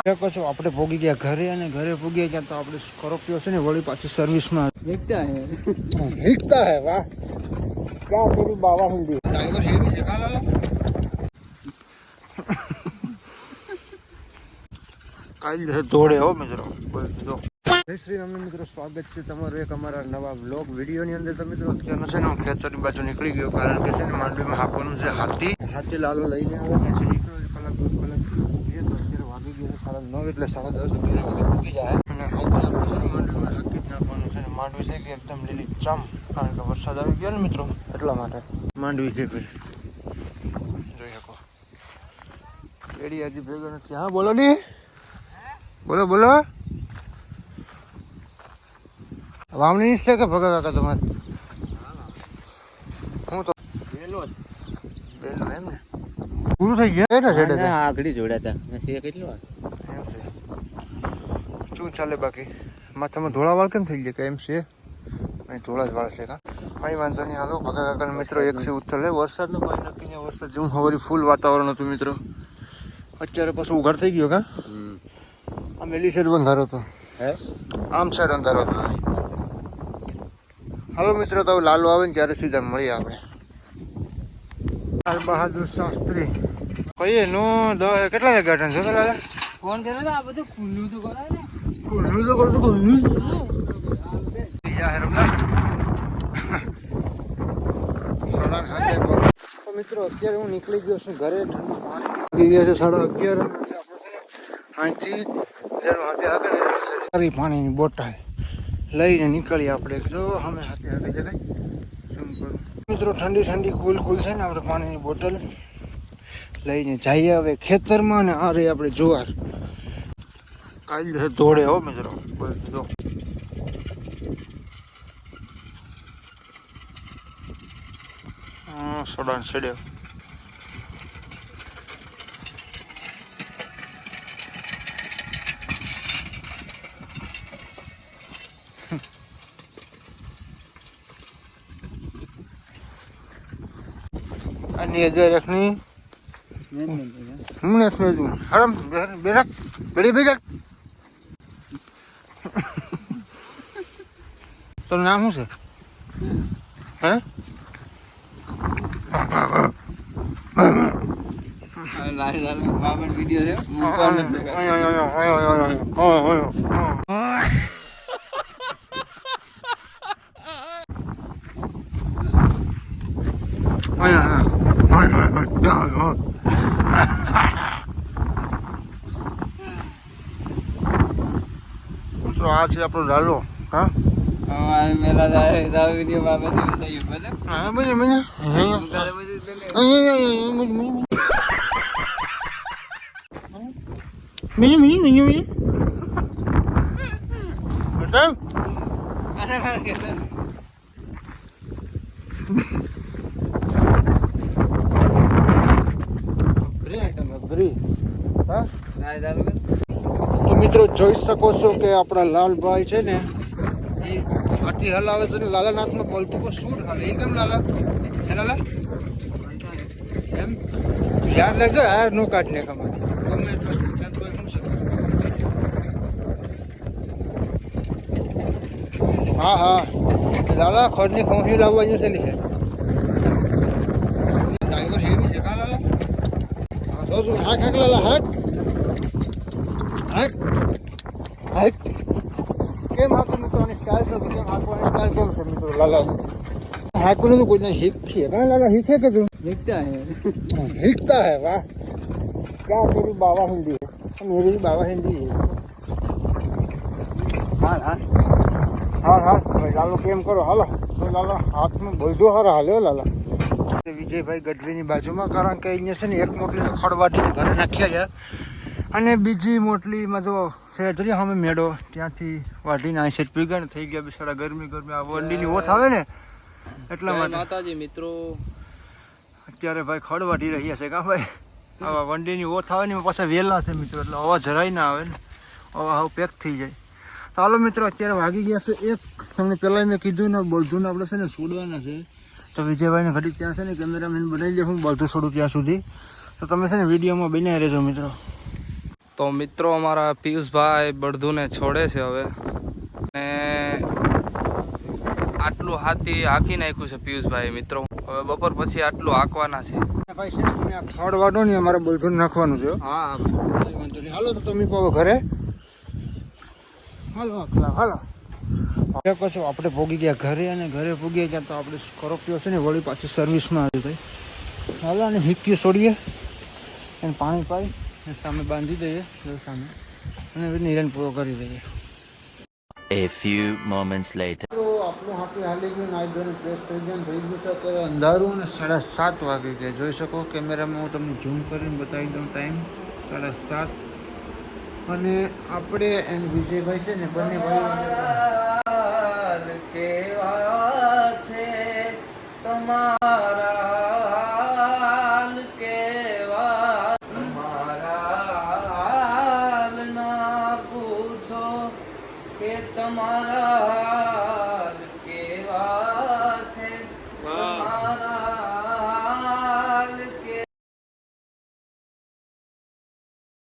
પછી આપણે ભોગી ગયા ઘરે અને ઘરે ભોગી ગયા તો આપણે સ્કોર્પિયો છે ને વળી પાછી સર્વિસમાં હિકતા હે વાહ ક્યાં તેરી બાવા હિન્દી ડ્રાઈવર હેવી છે કાલા કાલ દોડે હો મિત્રો જો જય શ્રી રામ મિત્રો, સ્વાગત છે તમારું એક અમારા નવા બ્લોગ વિડીયોની અંદર. તો મિત્રો અત્યારનો છે ને હું ખેતરની બાજુ નીકળી ગયો, કારણ કે છે ને માંડવીમાં હાંકવાનું છે. હાથી લાલો લઈને આવે ને છે નીકળ્યો કલાક 2 કલાક ઉભીએ તો અત્યારે વાગી ગયો 9:30 એટલે 10:30 વાગે ઉઠી જાય અને હાથી આપણે છે ને માંડવીમાં હાંકી જ નાખવાનું છે. ને માંડવી છે કે એકદમ લીલી ચમ, કારણ કે વરસાદ આવી ગયો ને મિત્રો, એટલા માટે માંડવી છે કોઈ જોઈ શકો. એડી હજી ભેગો નથી. હા બોલો ને, બોલો વાવણી છે કે ભગા કાકા તમારે? હું તો બેલો એમ ને પૂરું થઈ ગયું ને છેડે આગળ જોડાતા નથી કેટલો એમ છે. શું ચાલે બાકી? માથામાં ધોળા વાળ કેમ થઈ ગયા કે એમ છે? અહીં ધોળા જ વાળ છે કા? કઈ વાંધો નહીં. હાલો ભગા કાકા મિત્રો એક છે ઉત્તર વરસાદનો કોઈ નક્કી નહીં. વરસાદ જેવું સવારે ફૂલ વાતાવરણ હતું મિત્રો, અત્યારે પાછું ઉઘાડ થઈ ગયો કા? આમ એલી સાઈડ અંધારો હતો, આમ સાઈડ અંધારો હતો. હાલો મિત્રો, તો લાલુ આવે ને ત્યારે સીધા મળીએ આપણે. લાલ બહાદુર શાસ્ત્રી કહીએ નો કેટલા વાગે અટન છે લાલા? ફોન કર્યો ને આ બધું ખુલ્લું તો કરાય ને. ખુલ્લું તો કરતું ખુલ્લું મિત્રો અત્યારે હું નીકળી ગયો છું ઘરે. ઠંડુ પાણી ગયા છે 11:30. અહીંથી પાણીની બોટલ લઈને નીકળીએ આપણે. જો અમે હાથે આગળ જગાય મિત્રો, ઠંડી કુલ છે ને, આપણે પાણીની બોટલ લઈને જઈએ હવે ખેતરમાં. ને આ રહી આપણે જુવાર. કાલ દોડે હો મિત્રો જો. સોડાન છેડ્યો અને રખની હું નથી હરમ બેઠક બેડી બેઠક. તારું નામ શું છે? હે આ છે આપણો લાલો. હા મેલા જાય વિડીયો બાબત હા તો મિત્રો જોઈ શકો છો કે આપણા લાલભાઈ છે ને એ હાથી હલાવે તો લાલાના હાથમાં બોલતું શું હાલે એ કેમ લાલા હે લાલા એમ યાદ લાગજો આ નો કાઢને ખબર ગમે હા લાલા ખોડની ખોંસી લાવવા જશે ને ડ્રાઈવર હેવી છે કા લાલા? હા તો હાક લાલા હાક કેમ હાકું મિત્રોની સ્ટાઇલ છે? કેમ હાકવાની સ્ટાઇલ કેમ છે મિત્રો લાલા? હાકું તો કોઈ હિકશે કા લાલા? હિકે કે તું હિકતા હે વાહ ક્યાં તેરી બાવા હિન્દી है मेरी बाबा हिंदी है. હા લાલો કેમ કરો? હાલો લાલો હાથમાં બોલજો હારા હાલ્યો લાલા. વિજયભાઈ ગઢવીની બાજુમાં, કારણ કે અહીંયા છે ને એક મોટલી તો ખડવાટીને ઘરે નાખ્યા છે અને બીજી મોટલીમાં જો સેજરી સામે મેળો ત્યાંથી વાઢીને આ સેજ પીગણ થઈ ગયા બિચારા. ગરમી આ વંડીની ઓથ આવે ને એટલા માટે માતાજી મિત્રો અત્યારે ભાઈ ખડ વાઢી રહ્યા છે કા ભાઈ? આવા વંડીની ઓથ આવે ને પાછા વેલા છે મિત્રો, એટલે અવાજ જરાય ના આવે ને, અવા હાવ પેક થઈ જાય. ચાલો મિત્રો અત્યારે વાગી ગયા છે 1. તમને પહેલાં મેં કીધું ને બધું આપણે છે ને છોડવાના છે. તો વિજયભાઈને ઘડી ત્યાં છે ને કેમેરામેન બનાવી દે હું બધું છોડું ત્યાં સુધી. તો તમે છે ને વિડીયોમાં બનાવી રહેજો મિત્રો. તો તો મિત્રો અમારા પિયુષભાઈ બળધુને છોડે છે હવે, અને આટલું હાથી હાંકી નાખ્યું છે પિયુષભાઈ મિત્રો. હવે બપોર પછી આટલું હાંકવાના છે. ભાઈ છે ને તમે આ ખાવડવાનું ને અમારે બળધુને નાખવાનું છે. હા વાંધો નહીં. હાલો તો તમે કહો ઘરે. હાલો હાલો પછી આપણે પોગી ગયા ઘરે, અને ઘરે પોગી ગયા તો આપણે સ્કોર્પિયો છે ને વળી પાછી સર્વિસમાં આવી ગઈ. હાલો અને હિક્કી છોડીએ અને પાણી પાઈ અને સામે બાંધી દઈએ સામે, અને નિરણ પૂરો કરી દઈએ. A few moments later. તો આપણું હાથી હાલી ગયું, નાઈ ધોઈને ફ્રેશ થઈ ગયું, થઈ ગયું છે અત્યારે અંધારું, અને 7:30 વાગી ગયા. જોઈ શકો કેમેરામાં, હું તમને ઝૂમ કરીને બતાવી દઉં ટાઈમ 7:30. અને આપણે એમ વિજયભાઈ છે ને બંને ભાઈ કેવા છે તમારા કેવા, તમારા ના પૂછો કે તમારા